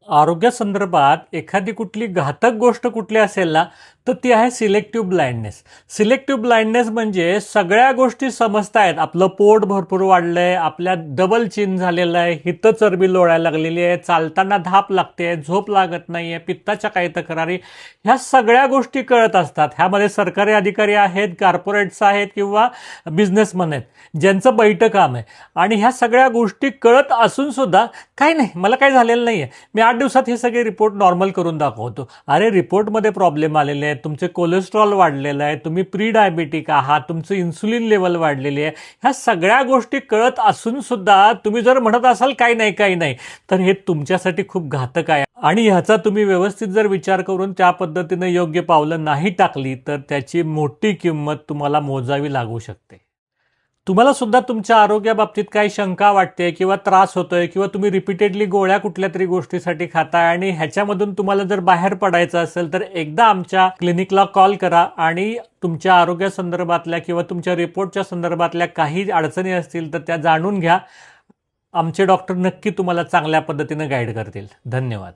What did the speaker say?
आरोग्यासंदर्भात एखादी कुठली घातक गोष्ट कुठली असेल ना, तर ती आहे सिलेक्टिव्ह ब्लाइंडनेस. सिलेक्टिव्ह ब्लाइंडनेस म्हणजे सगळ्या गोष्टी समजतायत. आपलं पोट भरपूर वाढलंय, आपल्या डबल चिन झालेलं आहे, हितं चरबी लोळायला लागलेली आहे, चालताना धाप लागते, झोप लागत नाहीये, पित्ताच्या काही तक्रारी, ह्या सगळ्या गोष्टी कळत असतात. ह्यामध्ये सरकारी अधिकारी आहेत, कॉर्पोरेट्स आहेत किंवा बिझनेसमन आहेत, ज्यांचं बैठं काम आहे. आणि ह्या सगळ्या गोष्टी कळत असून सुद्धा काय नाही, मला काय झालेलं नाहीये, मी 8 दिवसात हे सगळे रिपोर्ट नॉर्मल करून दाखवतो. अरे रिपोर्टमध्ये प्रॉब्लेम आलेले आहेत, तुमचे कोलेस्ट्रॉल वाढलेलं आहे, तुम्ही प्री डायबेटिक आहात, तुमचं इन्सुलिन लेवल वाढलेली आहे, ह्या सगळ्या गोष्टी कळत असून सुद्धा तुम्ही जर म्हणत असाल काही नाही, तर हे तुमच्यासाठी खूप घातक आहे. आणि ह्याचा तुम्ही व्यवस्थित जर विचार करून त्या पद्धतीने योग्य पावलं नाही टाकली तर त्याची मोठी किंमत तुम्हाला मोजावी लागू शकते. तुम्हाला सुद्धा तुमच्या आरोग्याबाबतीत काही शंका वाटते किंवा त्रास होतोय किंवा तुम्ही रिपीटेडली गोळ्या कुठल्या तरी गोष्टीसाठी खाताय आणि ह्याच्यामधून तुम्हाला जर बाहेर पडायचं असेल तर एकदा आमच्या क्लिनिकला कॉल करा आणि तुमच्या आरोग्यासंदर्भातल्या किंवा तुमच्या रिपोर्टच्या संदर्भातल्या काही अडचणी असतील तर त्या जाणून घ्या. आमचे डॉक्टर नक्की तुम्हाला चांगल्या पद्धतीने गाईड करतील. धन्यवाद.